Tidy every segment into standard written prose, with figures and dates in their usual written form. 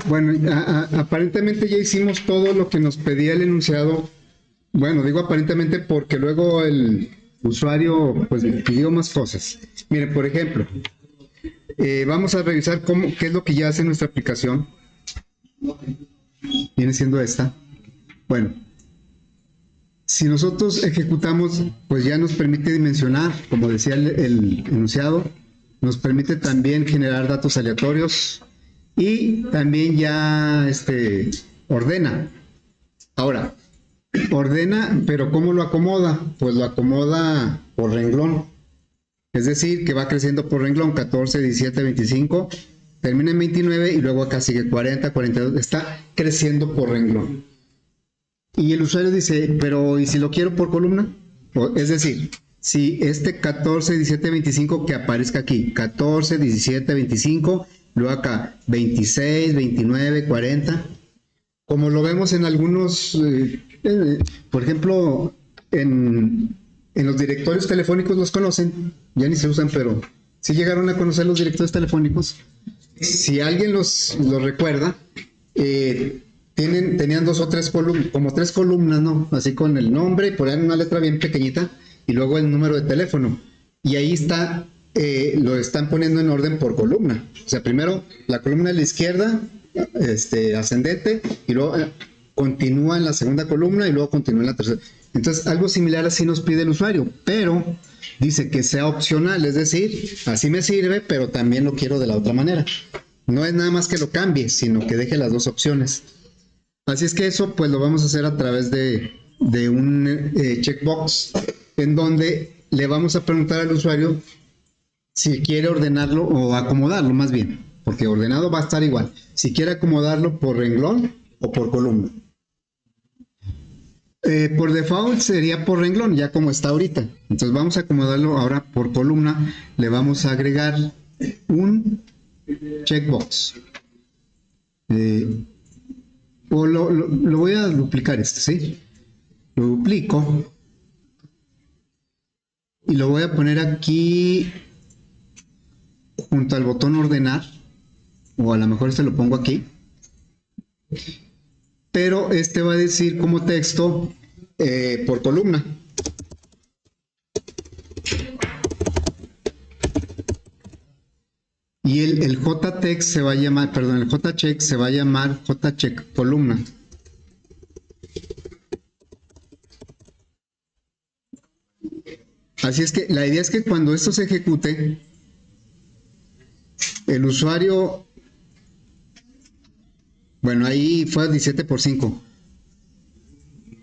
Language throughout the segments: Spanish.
Bueno, aparentemente ya hicimos todo lo que nos pedía el enunciado. Bueno, digo aparentemente porque luego el usuario pues me pidió más cosas. Miren, por ejemplo, vamos a revisar qué es lo que ya hace nuestra aplicación. Viene siendo esta. Bueno, si nosotros ejecutamos, pues ya nos permite dimensionar, como decía el enunciado, nos permite también generar datos aleatorios y también ya ordena. Ahora, ordena, pero ¿cómo lo acomoda? Pues lo acomoda por renglón. Es decir, que va creciendo por renglón, 14, 17, 25, termina en 29 y luego acá sigue 40, 42, está creciendo por renglón. Y el usuario dice, pero ¿y si lo quiero por columna? Es decir, si 14, 17, 25 que aparezca aquí, 14, 17, 25, luego acá 26, 29, 40, como lo vemos en algunos, por ejemplo, en los directorios telefónicos los conocen, ya ni se usan, pero sí llegaron a conocer los directorios telefónicos. Si alguien los recuerda, tenían 2 o 3 columnas, como 3 columnas, ¿no? Así con el nombre, por ahí una letra bien pequeñita, y luego el número de teléfono. Y ahí está, lo están poniendo en orden por columna. O sea, primero la columna de la izquierda, ascendente, y luego continúa en la segunda columna y luego continúa en la tercera. Entonces, algo similar así nos pide el usuario, pero dice que sea opcional, es decir, así me sirve, pero también lo quiero de la otra manera. No es nada más que lo cambie, sino que deje las 2 opciones. Así es que eso pues lo vamos a hacer a través de un checkbox en donde le vamos a preguntar al usuario si quiere ordenarlo o acomodarlo más bien, porque ordenado va a estar igual, si quiere acomodarlo por renglón o por columna. Por default sería por renglón, ya como está ahorita. Entonces vamos a acomodarlo ahora por columna, le vamos a agregar un checkbox. O lo voy a duplicar ¿sí? Lo duplico y lo voy a poner aquí junto al botón ordenar, o a lo mejor lo pongo aquí, pero va a decir como texto por columna. Y el JText se va a llamar, perdón, el JCheck se va a llamar JCheck columna. Así es que la idea es que cuando esto se ejecute, el usuario, bueno, ahí fue 17 por 5.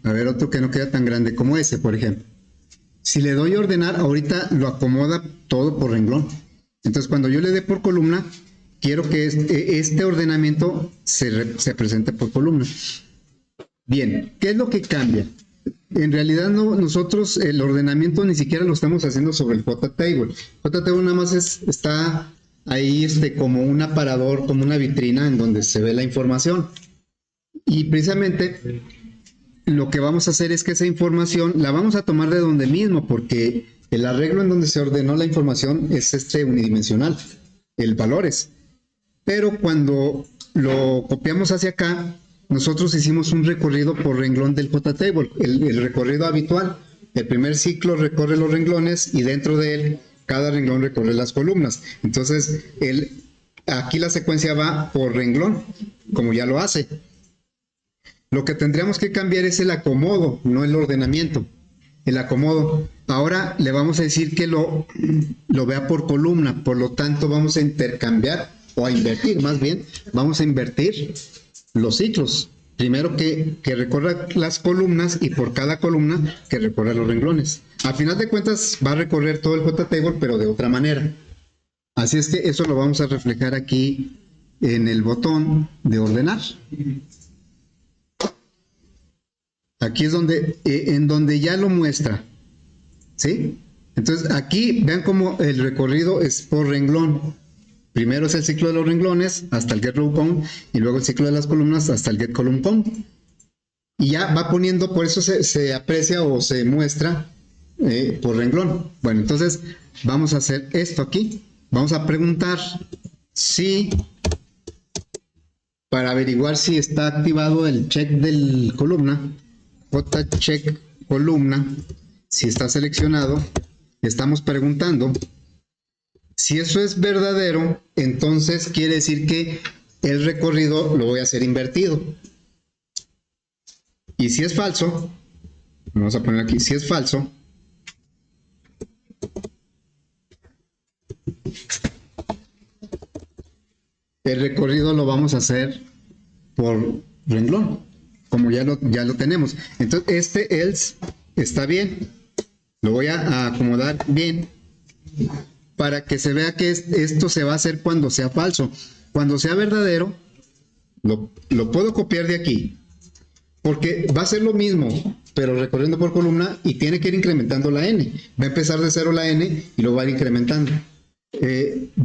A ver, otro que no queda tan grande como ese, por ejemplo. Si le doy a ordenar, ahorita lo acomoda todo por renglón. Entonces, cuando yo le dé por columna, quiero que este ordenamiento se presente por columna. Bien, ¿qué es lo que cambia? En realidad nosotros el ordenamiento ni siquiera lo estamos haciendo sobre el JTable. JTable nada más está ahí como un aparador, como una vitrina en donde se ve la información. Y precisamente lo que vamos a hacer es que esa información la vamos a tomar de donde mismo, porque el arreglo en donde se ordenó la información es unidimensional, el valores. Pero cuando lo copiamos hacia acá, nosotros hicimos un recorrido por renglón del JTable, el recorrido habitual. El primer ciclo recorre los renglones y dentro de él cada renglón recorre las columnas. Entonces, aquí la secuencia va por renglón, como ya lo hace. Lo que tendríamos que cambiar es el acomodo, no el ordenamiento. El acomodo. Ahora le vamos a decir que lo vea por columna, por lo tanto vamos a intercambiar o a invertir, más bien, vamos a invertir los ciclos. Primero que recorra las columnas y por cada columna que recorra los renglones. A final de cuentas va a recorrer todo el JTable, pero de otra manera. Así es que eso lo vamos a reflejar aquí en el botón de ordenar. Aquí es en donde ya lo muestra, ¿sí? Entonces aquí vean cómo el recorrido es por renglón. Primero es el ciclo de los renglones hasta el get row count y luego el ciclo de las columnas hasta el get column count. Y ya va poniendo, por eso se aprecia o se muestra por renglón. Bueno, entonces vamos a hacer esto aquí. Vamos a preguntar si para averiguar si está activado el check del columna, JCheck columna, si está seleccionado, estamos preguntando si eso es verdadero, entonces quiere decir que el recorrido lo voy a hacer invertido. Y si es falso, vamos a poner aquí, si es falso, el recorrido lo vamos a hacer por renglón, como ya lo tenemos. Entonces, este else está bien. Lo voy a acomodar bien para que se vea que esto se va a hacer cuando sea falso. Cuando sea verdadero, lo puedo copiar de aquí, porque va a ser lo mismo, pero recorriendo por columna y tiene que ir incrementando la n. Va a empezar de 0 la n y lo va a ir incrementando.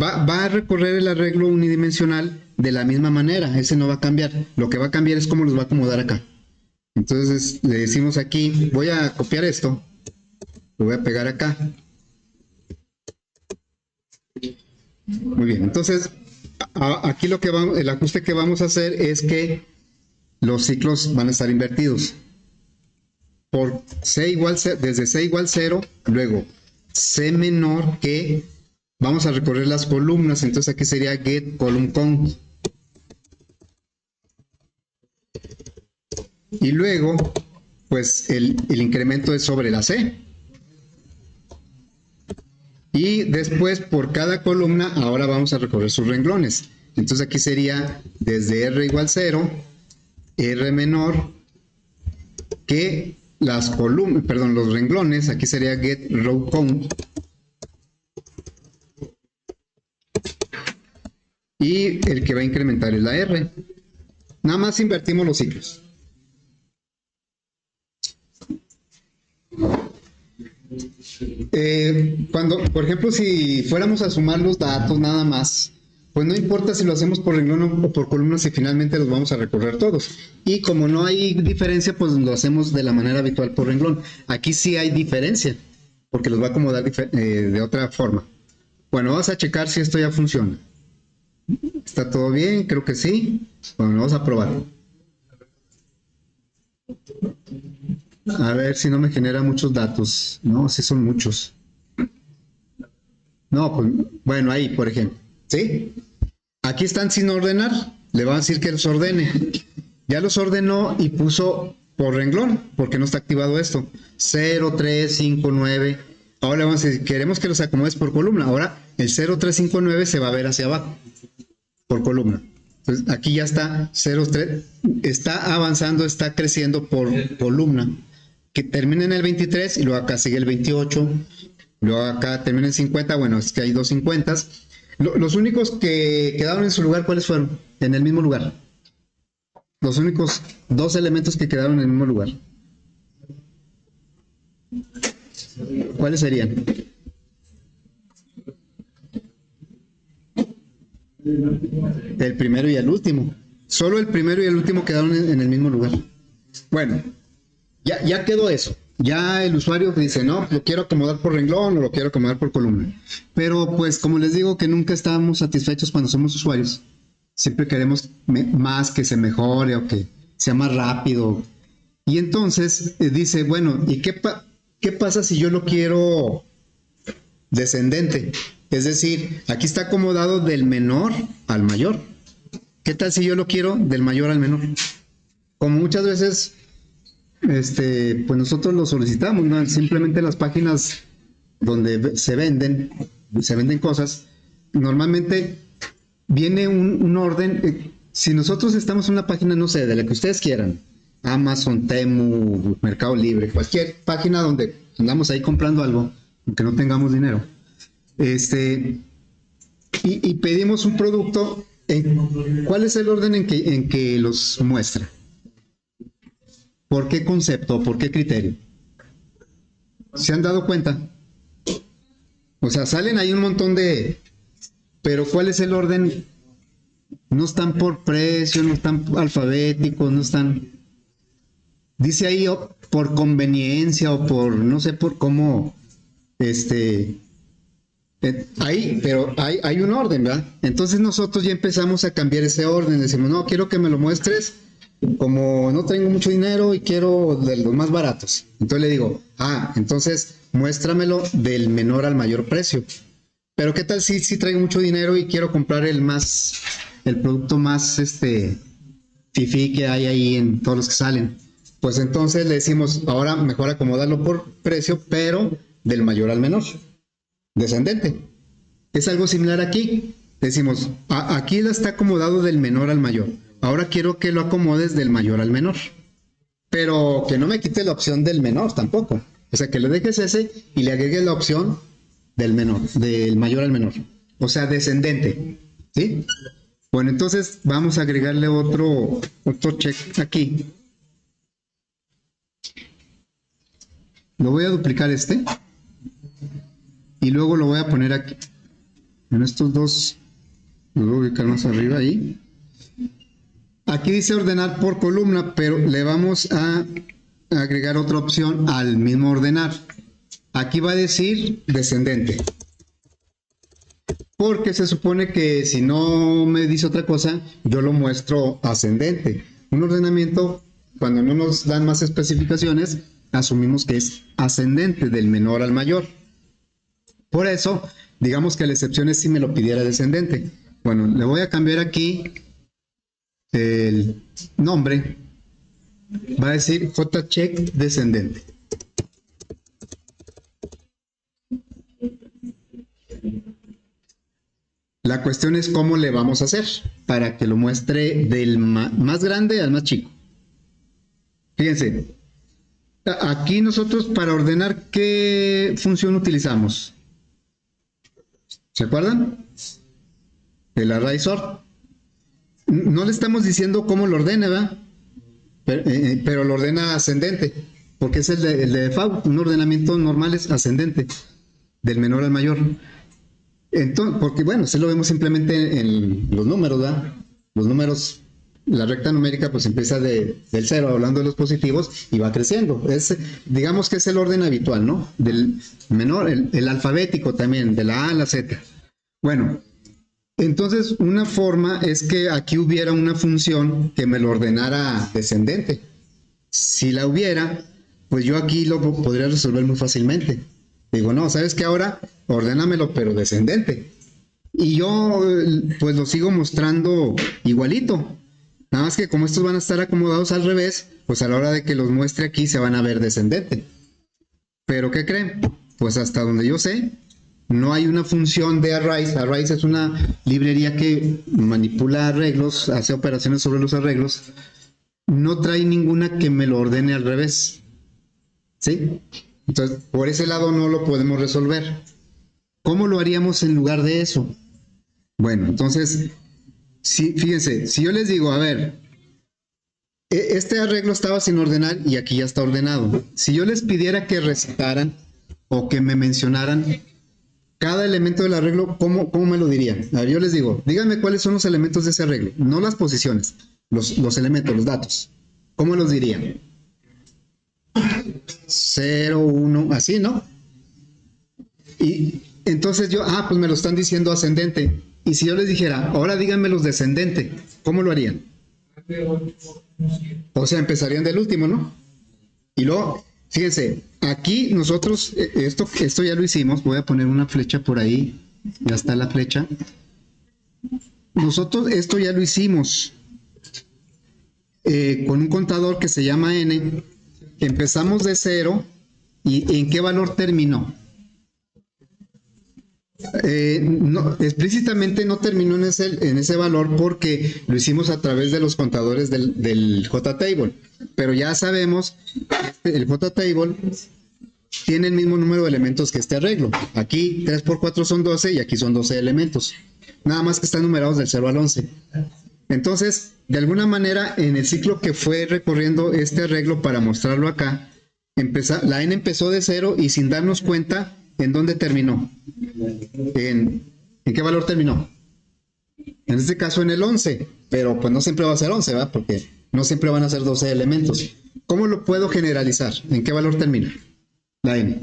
Va a recorrer el arreglo unidimensional de la misma manera, ese no va a cambiar. Lo que va a cambiar es cómo los va a acomodar acá. Entonces le decimos aquí, voy a copiar esto, lo voy a pegar acá. Muy bien, entonces aquí el ajuste que vamos a hacer es que los ciclos van a estar invertidos. Por C igual, desde C igual 0, luego C menor que, vamos a recorrer las columnas, entonces aquí sería get column count. Y luego, pues el incremento es sobre la C. Y después, por cada columna, ahora vamos a recorrer sus renglones. Entonces aquí sería desde R igual 0, R menor, que las columnas, perdón, los renglones, aquí sería get row count. Y el que va a incrementar es la R. Nada más invertimos los ciclos. Cuando, por ejemplo, si fuéramos a sumar los datos nada más, pues no importa si lo hacemos por renglón o por columna, si finalmente los vamos a recorrer todos. Y como no hay diferencia, pues lo hacemos de la manera habitual por renglón. Aquí sí hay diferencia, porque los va a acomodar de otra forma. Bueno, vamos a checar si esto ya funciona. ¿Está todo bien? Creo que sí. Bueno, vamos a probar. A ver si no me genera muchos datos. No, sí son muchos. No, pues, bueno, ahí, por ejemplo. ¿Sí? Aquí están sin ordenar. Le va a decir que los ordene. Ya los ordenó y puso por renglón, porque no está activado esto. 0, 3, 5, 9. Ahora le vamos a decir, queremos que los acomodes por columna. Ahora el 0, 3, 5, 9 se va a ver hacia abajo, por columna. Entonces aquí ya está 0, 3. Está avanzando, está creciendo por columna. Que termina en el 23 y luego acá sigue el 28, luego acá termina en 50, bueno, es que hay dos 50. Los únicos que quedaron en su lugar, ¿cuáles fueron? En el mismo lugar. Los únicos dos elementos que quedaron en el mismo lugar. ¿Cuáles serían? El primero y el último. Solo el primero y el último quedaron en el mismo lugar. Bueno. Ya quedó eso. Ya el usuario dice, no, lo quiero acomodar por renglón o lo quiero acomodar por columna. Pero pues como les digo que nunca estamos satisfechos cuando somos usuarios. Siempre queremos más, que se mejore o que sea más rápido. Y entonces dice, bueno, ¿y qué pasa si yo lo quiero descendente? Es decir, aquí está acomodado del menor al mayor. ¿Qué tal si yo lo quiero del mayor al menor? Como muchas veces... pues nosotros lo solicitamos, ¿no? Simplemente las páginas donde se venden cosas, normalmente viene un orden. Si nosotros estamos en una página, no sé, de la que ustedes quieran, Amazon, Temu, Mercado Libre, cualquier página donde andamos ahí comprando algo, aunque no tengamos dinero, y pedimos un producto, ¿cuál es el orden en que los muestra? ¿Por qué concepto? ¿Por qué criterio? ¿Se han dado cuenta? O sea, salen ahí un montón de... Pero ¿cuál es el orden? No están por precio, no están alfabéticos, no están... Dice ahí por conveniencia o por... No sé por cómo... Pero hay un orden, ¿verdad? Entonces nosotros ya empezamos a cambiar ese orden. Decimos, no, quiero que me lo muestres como no tengo mucho dinero y quiero de los más baratos. Entonces le digo, entonces muéstramelo del menor al mayor precio. Pero ¿qué tal si traigo mucho dinero y quiero comprar el producto más fifí que hay ahí en todos los que salen? Pues entonces le decimos, ahora mejor acomodarlo por precio, pero del mayor al menor, descendente. Es algo similar aquí. Decimos, aquí está acomodado del menor al mayor. Ahora quiero que lo acomodes del mayor al menor. Pero que no me quite la opción del menor tampoco. O sea, que le dejes ese y le agregues la opción del menor, del mayor al menor. O sea, descendente. ¿Sí? Bueno, entonces vamos a agregarle otro check aquí. Lo voy a duplicar y luego lo voy a poner aquí. En estos dos, lo voy a ubicar más arriba ahí. Aquí dice ordenar por columna, pero le vamos a agregar otra opción al mismo ordenar. Aquí va a decir descendente. Porque se supone que si no me dice otra cosa, yo lo muestro ascendente. Un ordenamiento, cuando no nos dan más especificaciones, asumimos que es ascendente, del menor al mayor. Por eso, digamos que la excepción es si me lo pidiera descendente. Bueno, le voy a cambiar aquí el nombre. Va a decir JCheck descendente. La cuestión es cómo le vamos a hacer para que lo muestre del más grande al más chico. Fíjense, aquí nosotros para ordenar, ¿qué función utilizamos? ¿Se acuerdan? El array sort. No le estamos diciendo cómo lo ordena, ¿verdad? Pero lo ordena ascendente, porque es el de default. Un ordenamiento normal es ascendente, del menor al mayor. Entonces, porque bueno, se lo vemos simplemente en los números, ¿verdad? Los números, la recta numérica pues empieza del 0, hablando de los positivos, y va creciendo. Digamos que es el orden habitual, ¿no? Del menor, el alfabético también, de la A a la Z. Bueno, entonces una forma es que aquí hubiera una función que me lo ordenara descendente. Si la hubiera, pues yo aquí lo podría resolver muy fácilmente. Digo, no, ¿sabes qué? Ahora ordénamelo, pero descendente. Y yo, pues lo sigo mostrando igualito. Nada más que como estos van a estar acomodados al revés, pues a la hora de que los muestre aquí se van a ver descendente. Pero ¿qué creen? Pues hasta donde yo sé, no hay una función de arrays. Arrays es una librería que manipula arreglos, hace operaciones sobre los arreglos. No trae ninguna que me lo ordene al revés. ¿Sí? Entonces, por ese lado no lo podemos resolver. ¿Cómo lo haríamos en lugar de eso? Bueno, entonces, fíjense, si yo les digo, a ver, este arreglo estaba sin ordenar y aquí ya está ordenado. Si yo les pidiera que recitaran o que me mencionaran cada elemento del arreglo, ¿cómo me lo dirían? A ver, yo les digo, díganme cuáles son los elementos de ese arreglo, no las posiciones, los elementos, los datos. ¿Cómo los dirían? 0, 1, así, ¿no? Y entonces pues me lo están diciendo ascendente. Y si yo les dijera, ahora díganme los descendente, ¿cómo lo harían? O sea, empezarían del último, ¿no? Y luego, fíjense, aquí nosotros, esto ya lo hicimos, voy a poner una flecha por ahí, ya está la flecha. Nosotros esto ya lo hicimos con un contador que se llama n. Empezamos de 0 y ¿en qué valor terminó? No, explícitamente no terminó en ese valor porque lo hicimos a través de los contadores del JTable, pero ya sabemos que el JTable tiene el mismo número de elementos que este arreglo. Aquí 3 por 4 son 12 y aquí son 12 elementos, nada más que están numerados del 0 al 11. Entonces, de alguna manera, en el ciclo que fue recorriendo este arreglo para mostrarlo acá, la n empezó de 0 y sin darnos cuenta, ¿en dónde terminó? ¿En qué valor terminó? En este caso en el 11, pero pues no siempre va a ser 11, ¿verdad? Porque no siempre van a ser 12 elementos. ¿Cómo lo puedo generalizar? ¿En qué valor termina la n?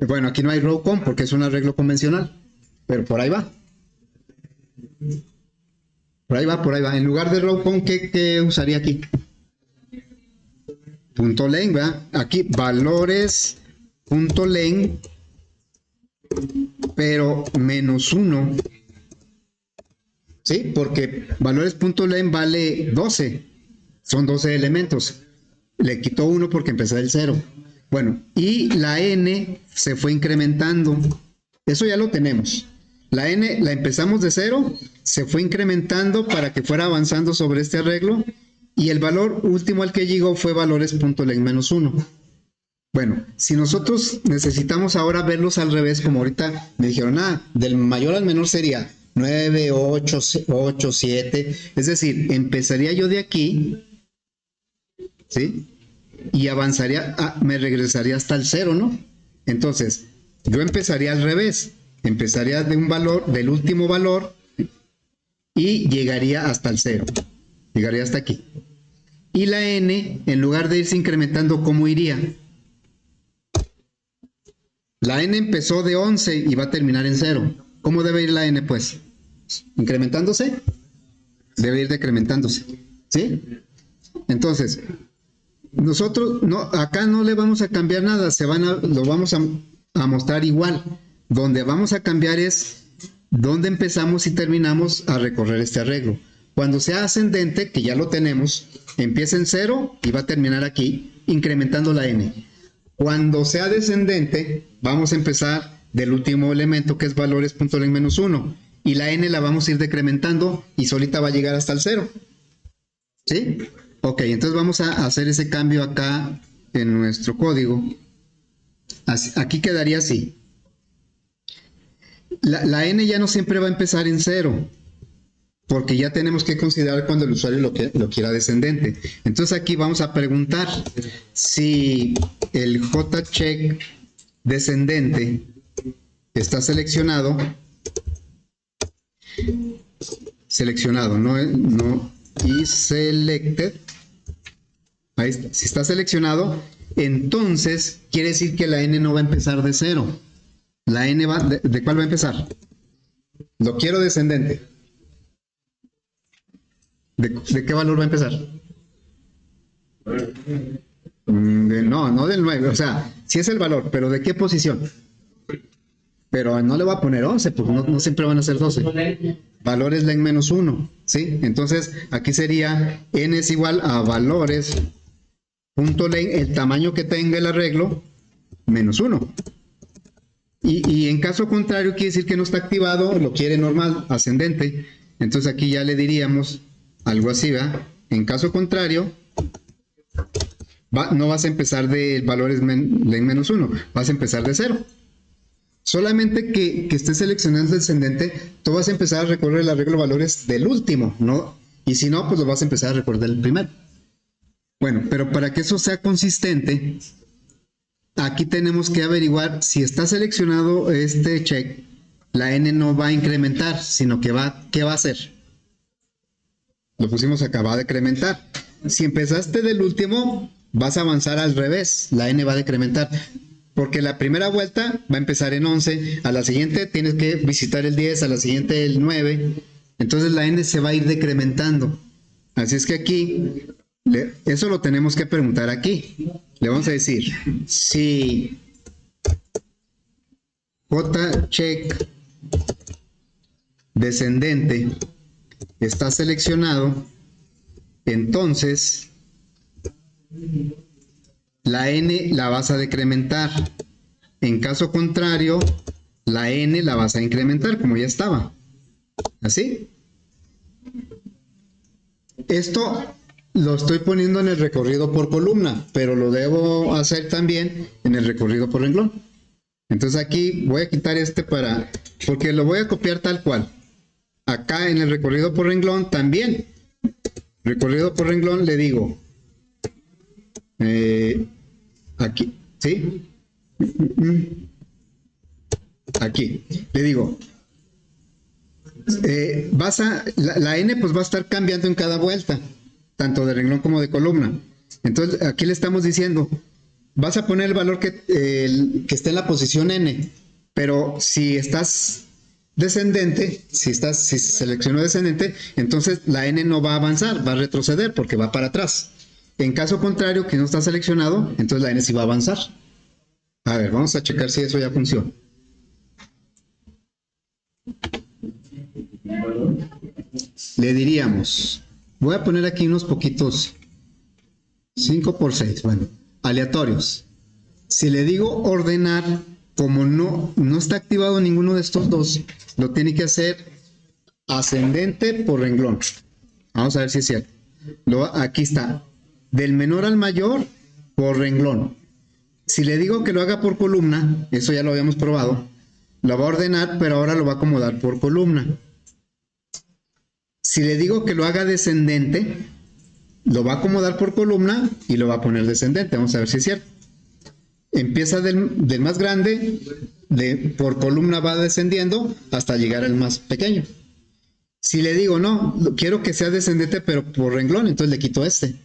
Bueno, aquí no hay row con porque es un arreglo convencional, pero por ahí va. Por ahí va, por ahí va. En lugar de row con, ¿qué usaría aquí? Punto len, ¿verdad? Aquí valores punto len, pero -1. ¿Sí? Porque valores.len vale 12. Son 12 elementos. Le quitó 1 porque empezó del 0. Bueno, y la n se fue incrementando. Eso ya lo tenemos. La n la empezamos de 0, se fue incrementando para que fuera avanzando sobre este arreglo. Y el valor último al que llegó fue valores.len -1. Bueno, si nosotros necesitamos ahora verlos al revés, como ahorita me dijeron, del mayor al menor sería 9, 8, 8, 7. Es decir, empezaría yo de aquí, ¿sí? Y avanzaría, me regresaría hasta el 0, ¿no? Entonces, yo empezaría al revés. Empezaría de un valor, del último valor, y llegaría hasta el 0. Llegaría hasta aquí. Y la n, en lugar de irse incrementando, ¿cómo iría? La n empezó de 11 y va a terminar en 0. ¿Cómo debe ir la n, pues? ¿Incrementándose? Debe ir decrementándose. ¿Sí? Entonces, nosotros acá no le vamos a cambiar nada, lo vamos a mostrar igual. Donde vamos a cambiar es donde empezamos y terminamos a recorrer este arreglo. Cuando sea ascendente, que ya lo tenemos, empieza en 0 y va a terminar aquí, incrementando la n. Cuando sea descendente, vamos a empezar del último elemento, que es valores.len -1. Y la n la vamos a ir decrementando y solita va a llegar hasta el 0. ¿Sí? Ok, entonces vamos a hacer ese cambio acá en nuestro código. Aquí quedaría así. La n ya no siempre va a empezar en 0, porque ya tenemos que considerar cuando el usuario lo quiera descendente. Entonces aquí vamos a preguntar si el JCheck descendente está seleccionado, no y selected. Ahí está. Si está seleccionado, entonces quiere decir que la n no va a empezar de 0. La n va, ¿de cuál va a empezar? Lo quiero descendente. ¿De qué valor va a empezar? No del 9, o sea, sí es el valor, pero ¿de qué posición? Pero no le voy a poner 11, porque no siempre van a ser 12. Valores len -1, ¿sí? Entonces, aquí sería n es igual a valores.len, el tamaño que tenga el arreglo, -1. Y en caso contrario, quiere decir que no está activado, lo quiere normal, ascendente. Entonces aquí ya le diríamos algo así, ¿verdad? En caso contrario, no vas a empezar de valores len -1, vas a empezar de 0. Solamente que estés seleccionando el descendente, tú vas a empezar a recorrer el arreglo de valores del último, ¿no? Y si no, pues lo vas a empezar a recorrer del primero. Bueno, pero para que eso sea consistente, aquí tenemos que averiguar si está seleccionado este check, la n no va a incrementar, sino que ¿qué va a hacer? Lo pusimos acá, va a decrementar. Si empezaste del último, vas a avanzar al revés, la n va a decrementar. Porque la primera vuelta va a empezar en 11, a la siguiente tienes que visitar el 10, a la siguiente el 9, entonces la n se va a ir decrementando. Así es que aquí, eso lo tenemos que preguntar aquí. Le vamos a decir, si JCheck descendente está seleccionado, entonces la n la vas a decrementar. En caso contrario, la n la vas a incrementar, como ya estaba. ¿Así? Esto lo estoy poniendo en el recorrido por columna, pero lo debo hacer también en el recorrido por renglón. Entonces aquí voy a quitar porque lo voy a copiar tal cual. Acá en el recorrido por renglón también. Recorrido por renglón le digo, aquí, ¿sí? Aquí, le digo, la n pues va a estar cambiando en cada vuelta, tanto de renglón como de columna. Entonces aquí le estamos diciendo, vas a poner el valor que esté en la posición n, pero si estás descendente, si seleccionó descendente, entonces la n no va a avanzar, va a retroceder porque va para atrás. En caso contrario, que no está seleccionado, entonces la n sí va a avanzar. A ver, vamos a checar si eso ya funciona. Le diríamos, voy a poner aquí unos poquitos, 5 por 6, bueno, aleatorios. Si le digo ordenar, como no está activado ninguno de estos dos, lo tiene que hacer ascendente por renglón. Vamos a ver si es cierto. Aquí está, del menor al mayor por renglón. Si le digo que lo haga por columna, eso ya lo habíamos probado, lo va a ordenar, pero ahora lo va a acomodar por columna. Si le digo que lo haga descendente, lo va a acomodar por columna y lo va a poner descendente. Vamos a ver si es cierto. Empieza del más grande, por columna va descendiendo hasta llegar al más pequeño. Si le digo, no, quiero que sea descendente pero por renglón, entonces le quito este.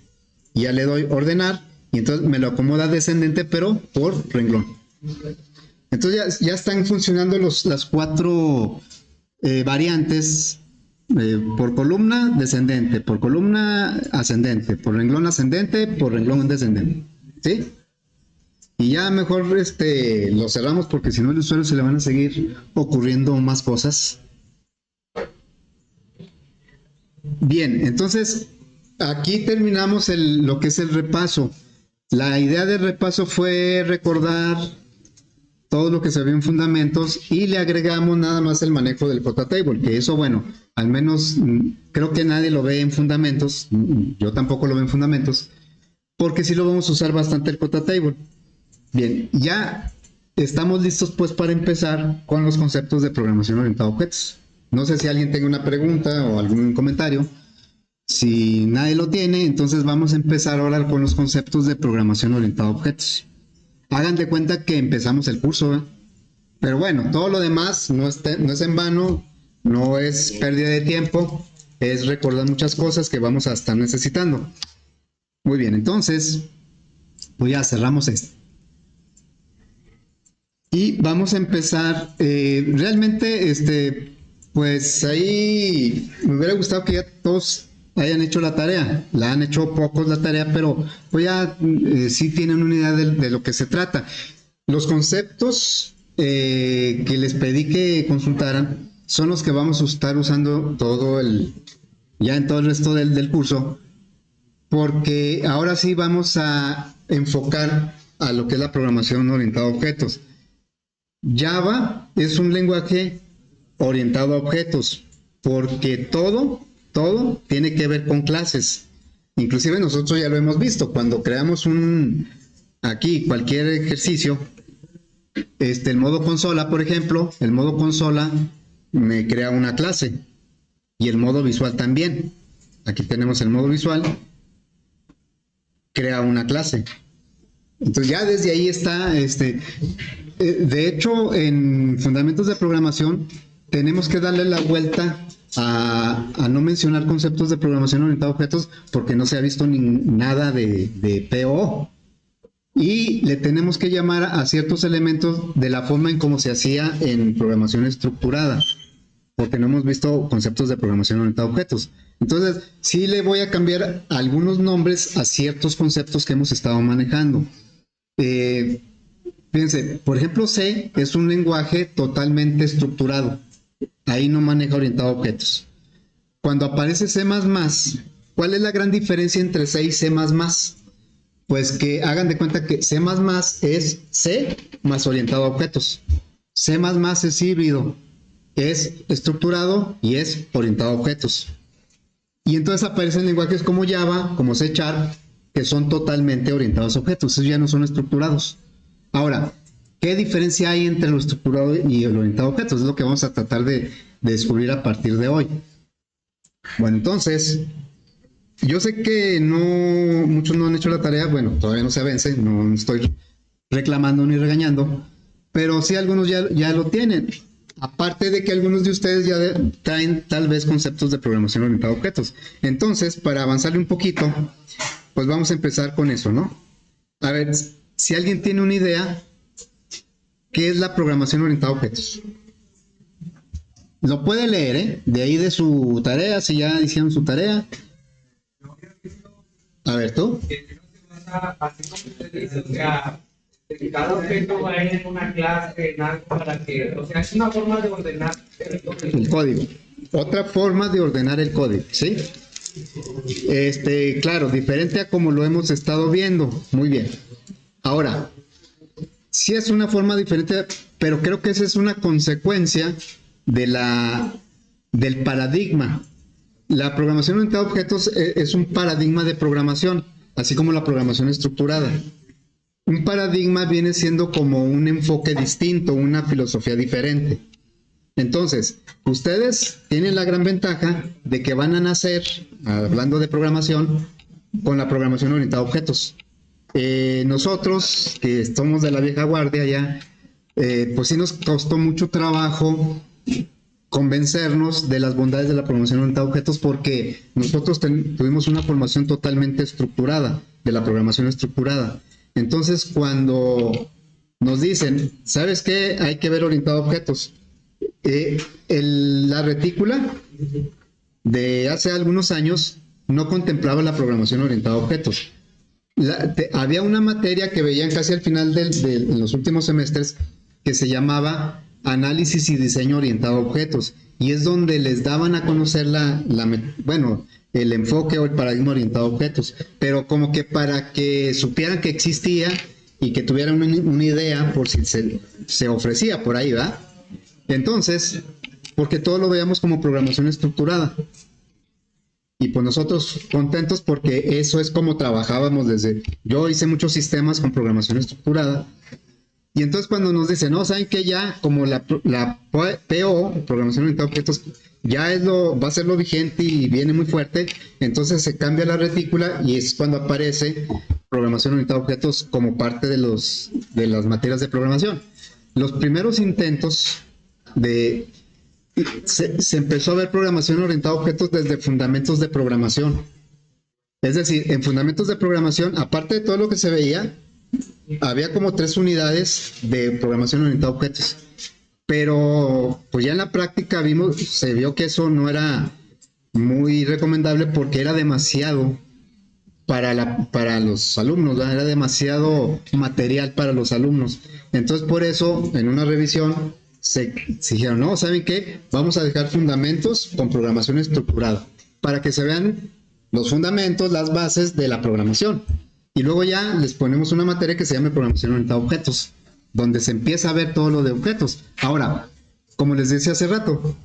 Y ya le doy ordenar y entonces me lo acomoda descendente pero por renglón. Entonces ya están funcionando las 4 variantes. Por columna descendente, por columna ascendente, por renglón ascendente, por renglón descendente. ¿Sí? Y ya mejor lo cerramos porque si no al usuario se le van a seguir ocurriendo más cosas. Bien, entonces aquí terminamos lo que es el repaso. La idea del repaso fue recordar todo lo que se vio en fundamentos y le agregamos nada más el manejo del JTable, que eso, bueno, al menos creo que nadie lo ve en fundamentos, yo tampoco lo veo en fundamentos, porque sí lo vamos a usar bastante el JTable. Bien, ya estamos listos pues para empezar con los conceptos de programación orientada a objetos. No sé si alguien tenga una pregunta o algún comentario. Si nadie lo tiene, entonces vamos a empezar ahora con los conceptos de programación orientada a objetos. Hagan de cuenta que empezamos el curso, ¿eh? Pero bueno, todo lo demás no es en vano, no es pérdida de tiempo, es recordar muchas cosas que vamos a estar necesitando. Muy bien, entonces, pues ya cerramos esto. Y vamos a empezar, realmente, pues ahí me hubiera gustado que ya todos hayan hecho la tarea, la han hecho pocos la tarea, pero pues ya sí tienen una idea de lo que se trata. Los conceptos que les pedí que consultaran son los que vamos a estar usando ya en todo el resto del curso, porque ahora sí vamos a enfocar a lo que es la programación orientada a objetos. Java es un lenguaje orientado a objetos, porque todo tiene que ver con clases. Inclusive nosotros ya lo hemos visto, cuando creamos aquí cualquier ejercicio, el modo consola, por ejemplo, el modo consola me crea una clase y el modo visual también. Aquí tenemos el modo visual, crea una clase. Entonces ya desde ahí está, de hecho en fundamentos de programación tenemos que darle la vuelta a no mencionar conceptos de programación orientada a objetos porque no se ha visto nada de PO. Y le tenemos que llamar a ciertos elementos de la forma en cómo se hacía en programación estructurada, porque no hemos visto conceptos de programación orientada a objetos. Entonces, sí le voy a cambiar algunos nombres a ciertos conceptos que hemos estado manejando. Fíjense, por ejemplo, C es un lenguaje totalmente estructurado. Ahí no maneja orientado a objetos. Cuando aparece C++, ¿cuál es la gran diferencia entre C y C++? Pues que hagan de cuenta que C++ es C más orientado a objetos. C++ es híbrido, es estructurado y es orientado a objetos. Y entonces aparecen lenguajes como Java, como C#, que son totalmente orientados a objetos. Esos ya no son estructurados. Ahora, ¿qué diferencia hay entre lo estructurado y el orientado a objetos? Es lo que vamos a tratar de descubrir a partir de hoy. Bueno, entonces, yo sé que muchos no han hecho la tarea, bueno, todavía no se vence, no estoy reclamando ni regañando, pero sí algunos ya lo tienen. Aparte de que algunos de ustedes ya traen tal vez conceptos de programación orientada a objetos. Entonces, para avanzarle un poquito, pues vamos a empezar con eso, ¿no? A ver, si alguien tiene una idea, ¿qué es la programación orientada a objetos? Lo puede leer, ¿eh? De ahí de su tarea, si ya hicieron su tarea. A ver, tú. Así como usted dice, o sea, cada objeto va a ir en una clase, en algo para que, o sea, es una forma de ordenar El código. Otra forma de ordenar el código, ¿sí? Claro, diferente a como lo hemos estado viendo. Muy bien. Ahora, sí es una forma diferente, pero creo que esa es una consecuencia del paradigma. La programación orientada a objetos es un paradigma de programación, así como la programación estructurada. Un paradigma viene siendo como un enfoque distinto, una filosofía diferente. Entonces, ustedes tienen la gran ventaja de que van a nacer, hablando de programación, con la programación orientada a objetos. Nosotros, que somos de la vieja guardia ya, pues sí nos costó mucho trabajo convencernos de las bondades de la programación orientada a objetos, porque nosotros tuvimos una formación totalmente estructurada, de la programación estructurada. Entonces, cuando nos dicen, ¿sabes qué? Hay que ver orientado a objetos. La retícula de hace algunos años no contemplaba la programación orientada a objetos. Había una materia que veían casi al final en los últimos semestres que se llamaba análisis y diseño orientado a objetos, y es donde les daban a conocer el enfoque o el paradigma orientado a objetos, pero como que para que supieran que existía y que tuvieran una idea por si se ofrecía por ahí, ¿va? Entonces, porque todo lo veíamos como programación estructurada. Y pues nosotros contentos porque eso es como trabajábamos yo hice muchos sistemas con programación estructurada. Y entonces cuando nos dicen, no, ¿saben qué? Ya como la PO, programación orientada a objetos, ya va a ser lo vigente y viene muy fuerte, entonces se cambia la retícula y es cuando aparece programación orientada a objetos como parte de las materias de programación. Los primeros intentos se empezó a ver programación orientada a objetos desde fundamentos de programación. Es decir, en fundamentos de programación, aparte de todo lo que se veía, había como 3 unidades de programación orientada a objetos. Pero pues ya en la práctica se vio que eso no era muy recomendable porque era demasiado para los alumnos, ¿verdad? Era demasiado material para los alumnos. Entonces por eso en una revisión se dijeron, no, ¿saben qué? Vamos a dejar fundamentos con programación estructurada para que se vean los fundamentos, las bases de la programación. Y luego ya les ponemos una materia que se llama programación orientada a objetos, donde se empieza a ver todo lo de objetos. Ahora, como les decía hace rato,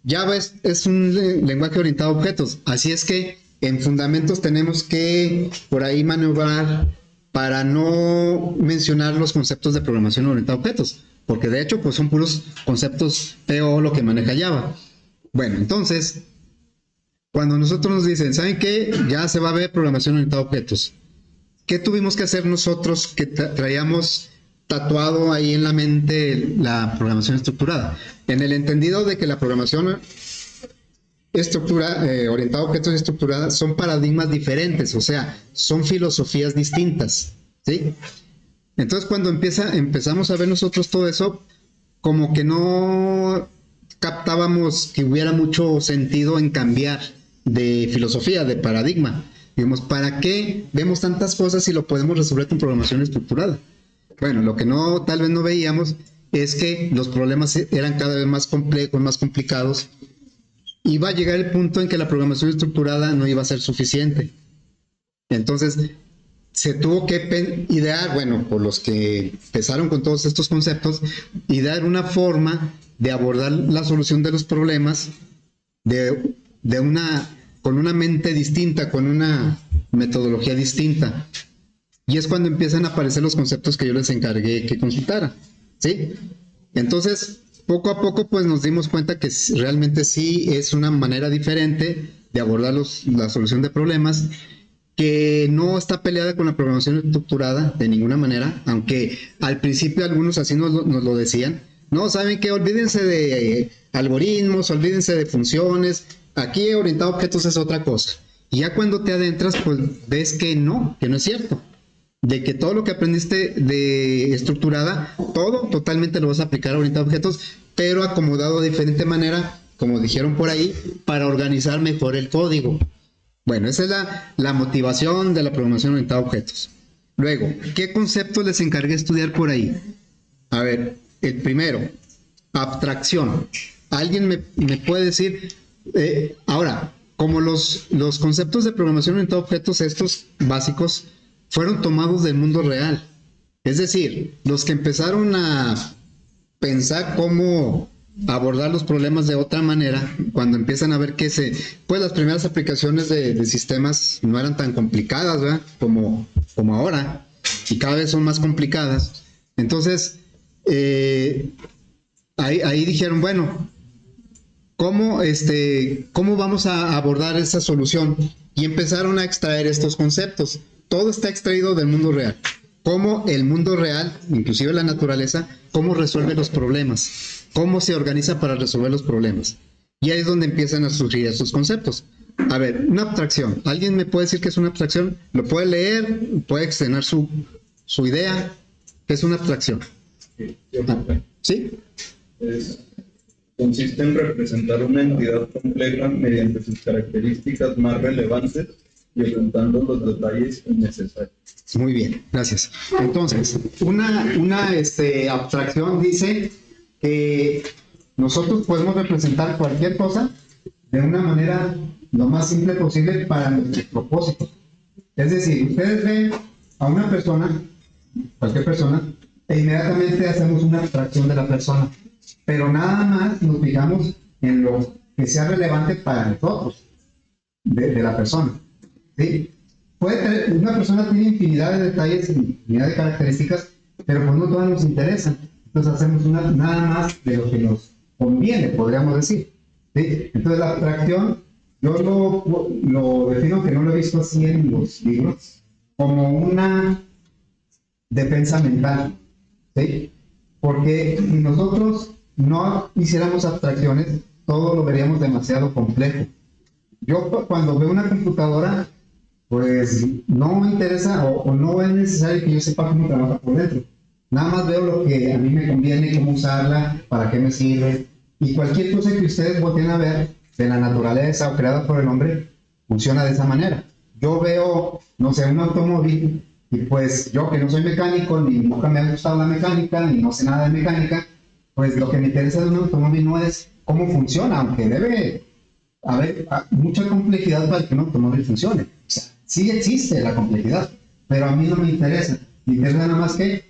Java es un lenguaje orientado a objetos, así es que en fundamentos tenemos que por ahí maniobrar para no mencionar los conceptos de programación orientada a objetos, porque de hecho pues son puros conceptos PO lo que maneja Java. Bueno, entonces, cuando nosotros nos dicen, ¿saben qué? Ya se va a ver programación orientada a objetos. ¿Qué tuvimos que hacer nosotros que traíamos tatuado ahí en la mente la programación estructurada? En el entendido de que la programación orientada a objetos estructurada son paradigmas diferentes, o sea, son filosofías distintas, ¿sí? Entonces cuando empezamos a ver nosotros todo eso, como que no captábamos que hubiera mucho sentido en cambiar de filosofía, de paradigma. Digamos, ¿para qué vemos tantas cosas si lo podemos resolver con programación estructurada? Bueno, lo que tal vez no veíamos es que los problemas eran cada vez más complejos, más complicados, y va a llegar el punto en que la programación estructurada no iba a ser suficiente. Entonces, se tuvo que idear, bueno, por los que empezaron con todos estos conceptos, idear una forma de abordar la solución de los problemas con una mente distinta, con una metodología distinta. Y es cuando empiezan a aparecer los conceptos que yo les encargué que consultaran, ¿sí? Entonces, poco a poco, pues nos dimos cuenta que realmente sí es una manera diferente de abordar la solución de problemas, que no está peleada con la programación estructurada de ninguna manera, aunque al principio algunos así nos lo decían. No, ¿saben qué? Olvídense de algoritmos, olvídense de funciones. Aquí orientado a objetos es otra cosa. Y ya cuando te adentras, pues ves que no es cierto. de que todo lo que aprendiste de estructurada, todo totalmente lo vas a aplicar ahorita a objetos, pero acomodado de diferente manera, como dijeron por ahí, para organizar mejor el código. Bueno, esa es la motivación de la programación orientada a objetos. Luego, ¿qué conceptos les encargué estudiar por ahí? A ver, el primero, abstracción. ¿Alguien me puede decir? Ahora, como los conceptos de programación orientada a objetos, estos básicos, fueron tomados del mundo real. Es decir, los que empezaron a pensar cómo abordar los problemas de otra manera, cuando empiezan a ver que pues las primeras aplicaciones de sistemas no eran tan complicadas, ¿verdad? Como ahora, y cada vez son más complicadas. Entonces, ahí dijeron, bueno, ¿cómo vamos a abordar esa solución? Y empezaron a extraer estos conceptos. Todo está extraído del mundo real. Cómo el mundo real, inclusive la naturaleza, cómo resuelve los problemas, cómo se organiza para resolver los problemas. Y ahí es donde empiezan a surgir estos conceptos. A ver, una abstracción. ¿Alguien me puede decir qué es una abstracción? ¿Lo puede leer? ¿Puede externar su idea? ¿Qué es una abstracción? ¿Sí? Consiste en representar una entidad compleja mediante sus características más relevantes y ocultando los detalles innecesarios. Muy bien, gracias. Entonces, una abstracción dice que nosotros podemos representar cualquier cosa de una manera lo más simple posible para nuestros propósitos. Es decir, ustedes ven a una persona, cualquier persona, e inmediatamente hacemos una abstracción de la persona, pero nada más nos fijamos en lo que sea relevante para nosotros, de la persona. ¿Sí? Una persona tiene infinidad de detalles, infinidad de características, pero pues no todas nos interesan. Entonces hacemos nada más de lo que nos conviene, podríamos decir. ¿Sí? Entonces la abstracción, yo lo defino, que no lo he visto así en los libros, como una defensa mental. ¿Sí? Porque si nosotros no hiciéramos abstracciones, todo lo veríamos demasiado complejo. Yo cuando veo una computadora, pues no me interesa o no es necesario que yo sepa cómo trabaja por dentro. Nada más veo lo que a mí me conviene, cómo usarla, para qué me sirve. Y cualquier cosa que ustedes volteen a ver de la naturaleza o creada por el hombre, funciona de esa manera. Yo veo, no sé, un automóvil, y pues yo que no soy mecánico, ni nunca me ha gustado la mecánica, ni no sé nada de mecánica, pues lo que me interesa de un automóvil no es cómo funciona, aunque debe haber mucha complejidad para que un automóvil funcione. O sea, sí existe la complejidad, pero a mí no me interesa. Me interesa nada más que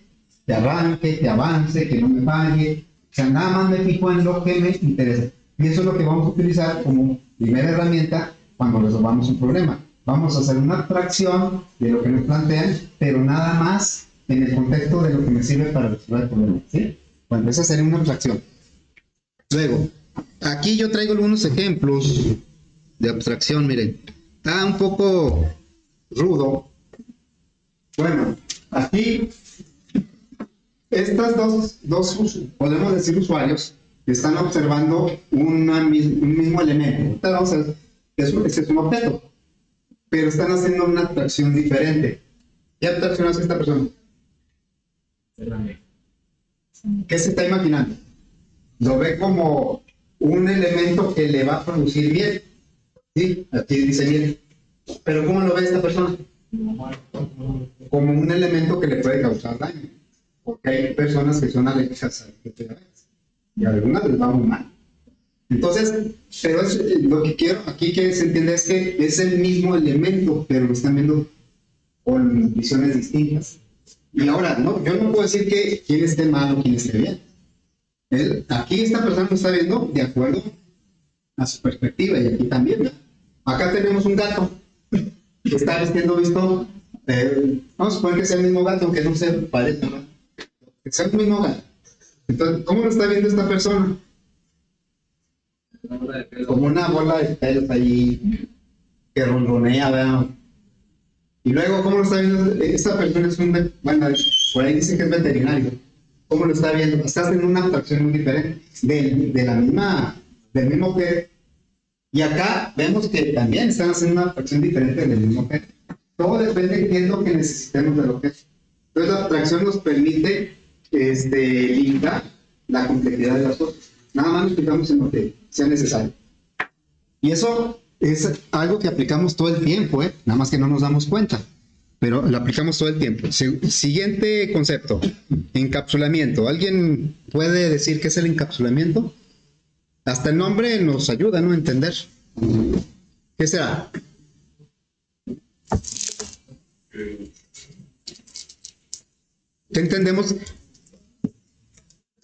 arranque, que avance, que no me falle. O sea, nada más me fijo en lo que me interesa. Y eso es lo que vamos a utilizar como primera herramienta cuando resolvamos un problema. Vamos a hacer una abstracción de lo que nos plantean, pero nada más en el contexto de lo que me sirve para resolver el problema. ¿Sí? Bueno, esa sería una abstracción. Luego, aquí yo traigo algunos ejemplos de abstracción, miren. Está un poco rudo. Bueno, aquí estas dos podemos decir usuarios, están observando un mismo elemento. Ahorita vamos a ver, ese es un objeto, pero están haciendo una abstracción diferente. ¿Qué abstracción hace esta persona? ¿Qué se está imaginando? Lo ve como un elemento que le va a producir bien. ¿Sí? Aquí dice bien. Pero ¿cómo lo ve esta persona? Como un elemento que le puede causar daño. Porque hay personas que son alérgicas a y a algunas les va muy mal. Entonces, pero lo que quiero aquí que se entienda es que es el mismo elemento, pero lo están viendo con visiones distintas. Y ahora, no, yo no puedo decir que quién esté mal o quién esté bien. Aquí esta persona lo está viendo de acuerdo a su perspectiva, y aquí también, ¿verdad? Acá tenemos un gato que está visto, vamos a suponer que sea el mismo gato, aunque no se parezca, ¿no? Que sea el mismo gato. Entonces, ¿cómo lo está viendo esta persona? Como una bola de pelos ahí que ronronea, ¿verdad? Y luego, ¿cómo lo está viendo? Esta persona es bueno, por ahí dice que es veterinario. ¿Cómo lo está viendo? Está haciendo una abstracción muy diferente del mismo objeto. Y acá vemos que también están haciendo una abstracción diferente del mismo objeto. Todo depende de qué es lo que necesitemos del objeto. Entonces la abstracción nos permite limitar la complejidad de las cosas. Nada más nos explicamos en lo que sea necesario. Y eso es algo que aplicamos todo el tiempo, nada más que no nos damos cuenta, pero lo aplicamos todo el tiempo. Siguiente concepto, encapsulamiento. ¿Alguien puede decir qué es el encapsulamiento? Hasta el nombre nos ayuda, ¿no?, a entender. ¿Qué será? ¿Qué entendemos?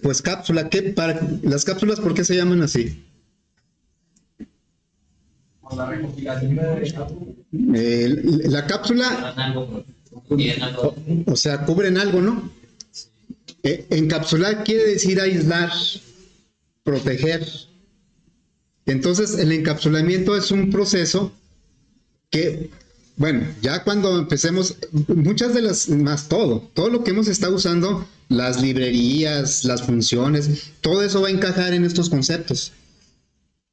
Pues cápsula. Las cápsulas, ¿por qué se llaman así? La cápsula, o sea, cubren algo, ¿no? Encapsular quiere decir aislar, proteger. Entonces, el encapsulamiento es un proceso que, bueno, ya cuando empecemos, muchas de las, más todo lo que hemos estado usando, las librerías, las funciones, todo eso va a encajar en estos conceptos.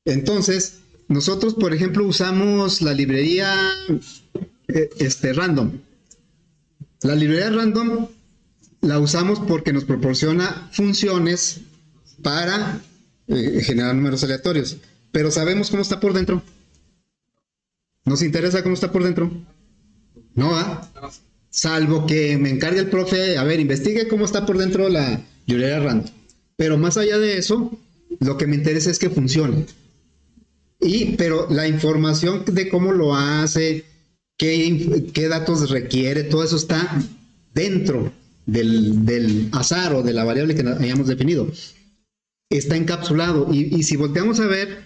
Entonces, nosotros, por ejemplo, usamos la librería random. La librería random la usamos porque nos proporciona funciones para generar números aleatorios. Pero sabemos cómo está por dentro. ¿Nos interesa cómo está por dentro? No, salvo que me encargue el profe, a ver, investigue cómo está por dentro la librería random. Pero más allá de eso, lo que me interesa es que funcione. Pero la información de cómo lo hace, qué datos requiere, todo eso está dentro del azar o de la variable que hayamos definido. Está encapsulado. Y si volteamos a ver,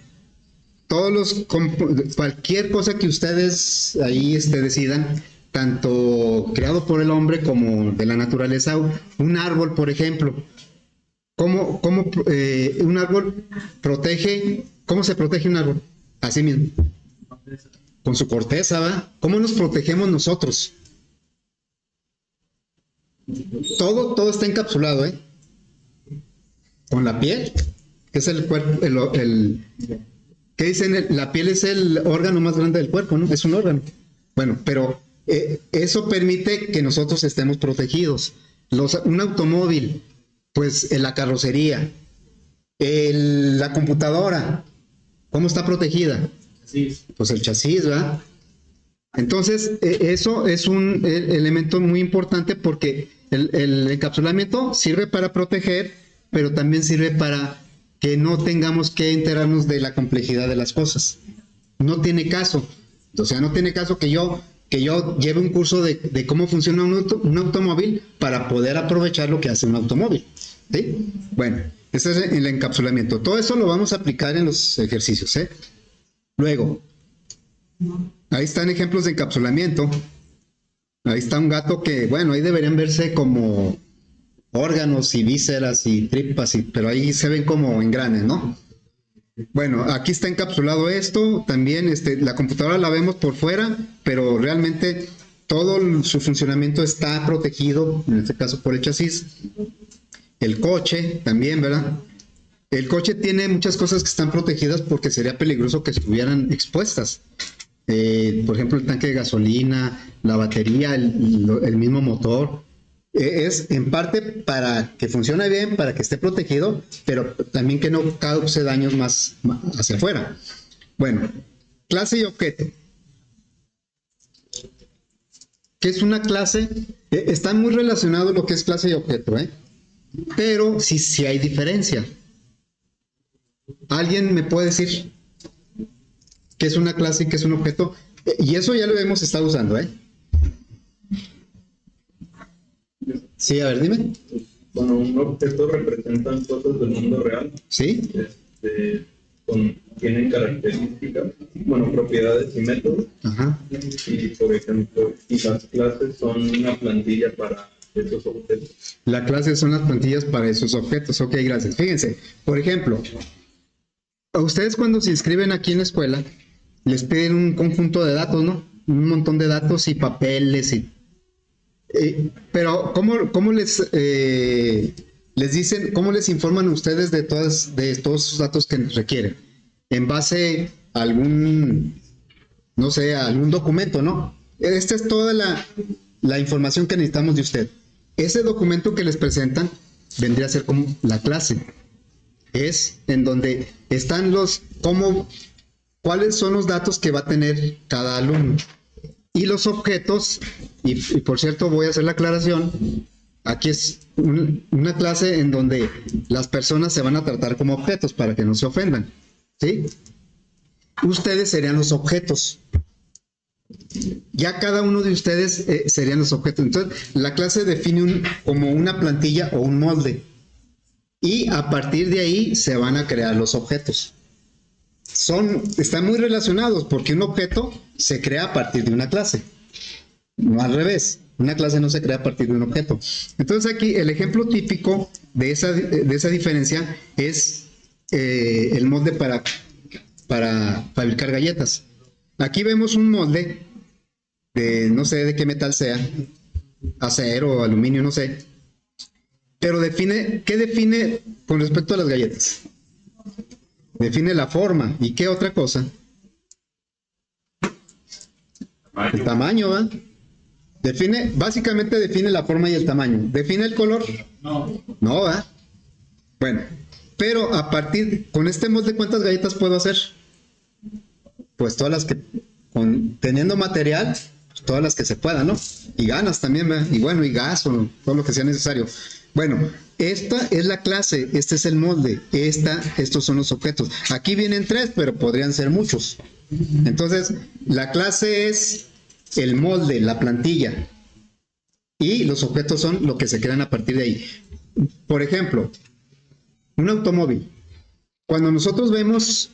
cualquier cosa que ustedes ahí decidan, tanto creado por el hombre como de la naturaleza, un árbol, por ejemplo, ¿cómo un árbol protege? ¿Cómo se protege un árbol? Así mismo. Con su corteza, ¿va? ¿Cómo nos protegemos nosotros? Todo está encapsulado, Con la piel, que es el cuerpo, ¿qué dicen? La piel es el órgano más grande del cuerpo, ¿no? Es un órgano. Bueno, pero eso permite que nosotros estemos protegidos. Un automóvil, pues la carrocería, la computadora, ¿cómo está protegida? Pues el chasis, ¿verdad? Entonces, eso es un elemento muy importante porque el encapsulamiento sirve para proteger, pero también sirve para que no tengamos que enterarnos de la complejidad de las cosas. No tiene caso. O sea, no tiene caso que yo lleve un curso de cómo funciona un automóvil para poder aprovechar lo que hace un automóvil. ¿Sí? Bueno, ese es el encapsulamiento. Todo eso lo vamos a aplicar en los ejercicios, Luego, ahí están ejemplos de encapsulamiento. Ahí está un gato que, bueno, ahí deberían verse como órganos y vísceras y tripas, pero ahí se ven como engranes, ¿no? Bueno, aquí está encapsulado esto. También la computadora la vemos por fuera, pero realmente todo su funcionamiento está protegido, en este caso por el chasis. El coche también, ¿verdad? El coche tiene muchas cosas que están protegidas porque sería peligroso que estuvieran expuestas. Por ejemplo, el tanque de gasolina, la batería, el mismo motor. Es en parte para que funcione bien, para que esté protegido, pero también que no cause daños más hacia afuera. Bueno, clase y objeto. ¿Qué es una clase? Está muy relacionado lo que es clase y objeto, pero sí hay diferencia. ¿Alguien me puede decir qué es una clase y qué es un objeto? Y eso ya lo hemos estado usando, Sí, a ver, dime. Bueno, un objeto representa cosas del mundo real. Sí. Tienen características, propiedades y métodos. Ajá. Y, por ejemplo, las clases son una plantilla para esos objetos. La clase son las plantillas para esos objetos. Ok, gracias. Fíjense, por ejemplo, a ustedes cuando se inscriben aquí en la escuela, les piden un conjunto de datos, ¿no? Un montón de datos y papeles pero ¿cómo les dicen, cómo les informan a ustedes de todos esos datos que requieren? En base a algún documento, ¿no? Esta es toda la información que necesitamos de usted. Ese documento que les presentan vendría a ser como la clase. Es en donde están cuáles son los datos que va a tener cada alumno. Y los objetos, y por cierto voy a hacer la aclaración, aquí es una clase en donde las personas se van a tratar como objetos para que no se ofendan, ¿sí? Ustedes serían los objetos. Ya cada uno de ustedes serían los objetos. Entonces, la clase define como una plantilla o un molde. Y a partir de ahí se van a crear los objetos. Están muy relacionados porque un objeto se crea a partir de una clase. No al revés. Una clase no se crea a partir de un objeto. Entonces aquí el ejemplo típico de esa diferencia es el molde para fabricar galletas. Aquí vemos un molde de no sé de qué metal sea, acero, aluminio, no sé. Pero ¿qué define con respecto a las galletas? Define la forma. ¿Y qué otra cosa? El tamaño, ¿va? Básicamente define la forma y el tamaño. ¿Define el color? No. No, ¿va? Bueno, pero con este molde, ¿cuántas galletas puedo hacer? Pues todas las que, teniendo material, pues todas las que se puedan, ¿no? Y ganas también, ¿va? Y bueno, y gas o todo lo que sea necesario. Bueno, esta es la clase, este es el molde, estos son los objetos. Aquí vienen 3, pero podrían ser muchos. Entonces, la clase es el molde, la plantilla. Y los objetos son lo que se crean a partir de ahí. Por ejemplo, un automóvil. Cuando nosotros vemos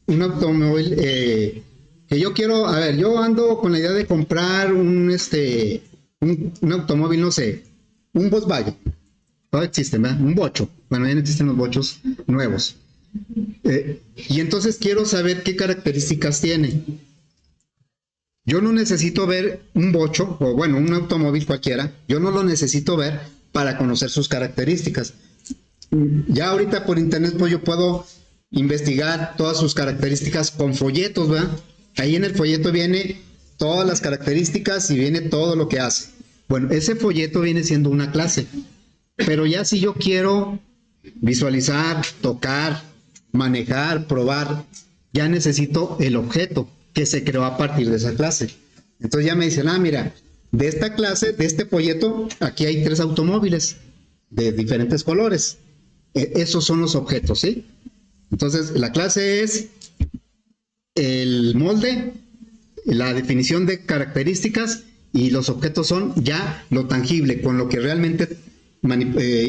un automóvil que yo quiero, a ver, yo ando con la idea de comprar un automóvil, no sé, un Volkswagen. Todavía existen, ¿verdad? Un bocho. Bueno, ya no existen los bochos nuevos. Y entonces quiero saber qué características tiene. Yo no necesito ver un bocho, o bueno, un automóvil cualquiera, yo no lo necesito ver para conocer sus características. Ya ahorita por internet pues yo puedo investigar todas sus características con folletos, ¿verdad? Ahí en el folleto viene todas las características y viene todo lo que hace. Bueno, ese folleto viene siendo una clase. Pero ya si yo quiero visualizar, tocar, manejar, probar, ya necesito el objeto que se creó a partir de esa clase. Entonces ya me dicen, mira, de esta clase, de este folleto, aquí hay 3 automóviles de diferentes colores. Esos son los objetos, ¿sí? Entonces la clase es el molde, la definición de características, y los objetos son ya lo tangible, con lo que realmente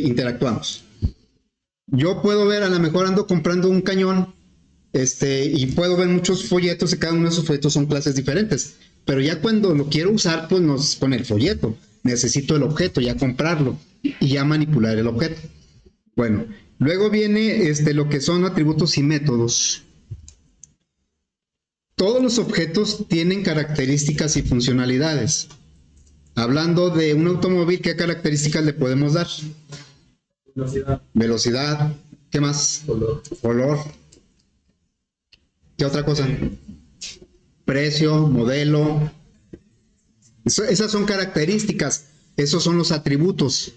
interactuamos. Yo puedo ver, a lo mejor ando comprando un cañón, y puedo ver muchos folletos, y cada uno de esos folletos son clases diferentes. Pero ya cuando lo quiero usar, pues no es con el folleto. Necesito el objeto, ya comprarlo y ya manipular el objeto. Bueno, luego viene lo que son atributos y métodos. Todos los objetos tienen características y funcionalidades. Hablando de un automóvil, ¿qué características le podemos dar? Velocidad. ¿Qué más? Color. ¿Qué otra cosa? Precio, modelo. Esas son características. Esos son los atributos.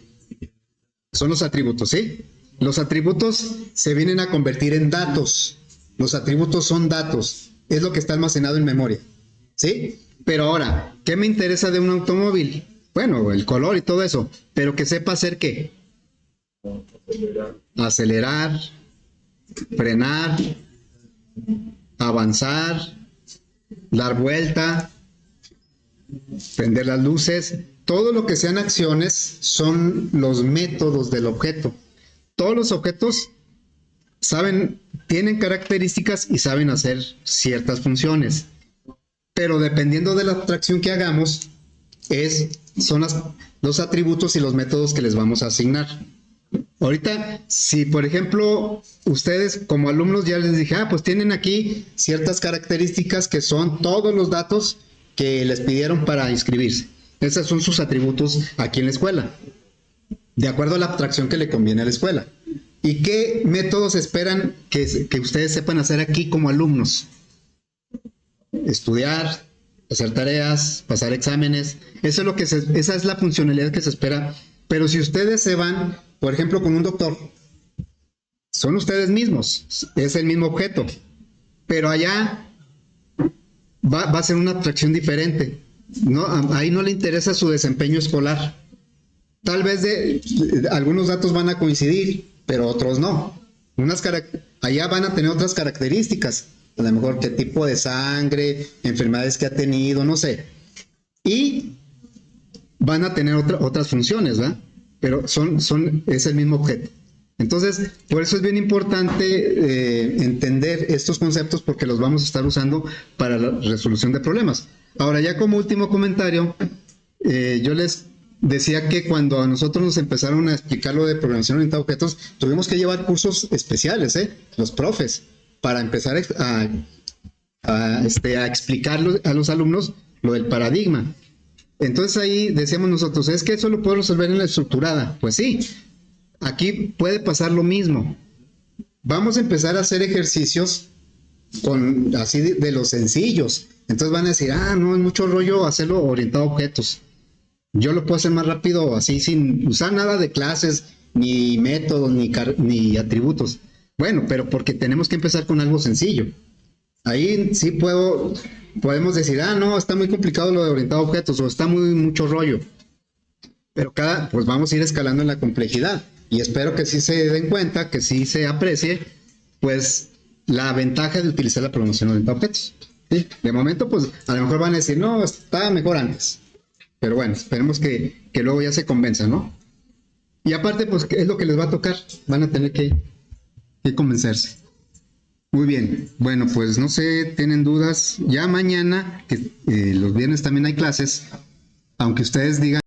Son los atributos, ¿sí? Los atributos se vienen a convertir en datos. Los atributos son datos. Es lo que está almacenado en memoria, ¿sí? Pero ahora, ¿qué me interesa de un automóvil? Bueno, el color y todo eso. Pero que sepa hacer ¿qué? Acelerar, frenar, avanzar, dar vuelta, prender las luces. Todo lo que sean acciones son los métodos del objeto. Todos los objetos tienen características y saben hacer ciertas funciones. Pero dependiendo de la abstracción que hagamos, son los atributos y los métodos que les vamos a asignar. Ahorita, si por ejemplo ustedes como alumnos ya les dije, pues tienen aquí ciertas características que son todos los datos que les pidieron para inscribirse. Esos son sus atributos aquí en la escuela, de acuerdo a la abstracción que le conviene a la escuela. ¿Y qué métodos esperan que ustedes sepan hacer aquí como alumnos? Estudiar, hacer tareas, pasar exámenes. Eso es lo que esa es la funcionalidad que se espera. Pero si ustedes se van, por ejemplo, con un doctor, son ustedes mismos, es el mismo objeto, pero allá va a ser una atracción diferente. No, ahí no le interesa su desempeño escolar. Tal vez algunos datos van a coincidir, pero otros no. Allá van a tener otras características, a lo mejor qué tipo de sangre, enfermedades que ha tenido, no sé. Y van a tener otras funciones, ¿verdad? Pero es el mismo objeto. Entonces, por eso es bien importante entender estos conceptos porque los vamos a estar usando para la resolución de problemas. Ahora, ya como último comentario, yo les decía que cuando a nosotros nos empezaron a explicar lo de programación orientada a objetos, tuvimos que llevar cursos especiales, los profes, para empezar a explicar a los alumnos lo del paradigma. Entonces ahí decíamos nosotros, es que eso lo puedo resolver en la estructurada. Pues sí, aquí puede pasar lo mismo. Vamos a empezar a hacer ejercicios así de los sencillos. Entonces van a decir, no, es mucho rollo hacerlo orientado a objetos. Yo lo puedo hacer más rápido así sin usar nada de clases, ni métodos, ni atributos. Bueno, pero porque tenemos que empezar con algo sencillo. Ahí sí podemos decir, no, está muy complicado lo de orientado a objetos o está mucho rollo. Pero pues vamos a ir escalando en la complejidad. Y espero que sí se den cuenta, que sí se aprecie, pues, la ventaja de utilizar la programación orientada a objetos. ¿Sí? De momento, pues, a lo mejor van a decir, no, estaba mejor antes. Pero bueno, esperemos que luego ya se convenzan, ¿no? Y aparte, pues, ¿qué es lo que les va a tocar? Van a tener que convencerse. Muy bien. Bueno, pues, no sé, ¿tienen dudas? Ya mañana, que los viernes también hay clases, aunque ustedes digan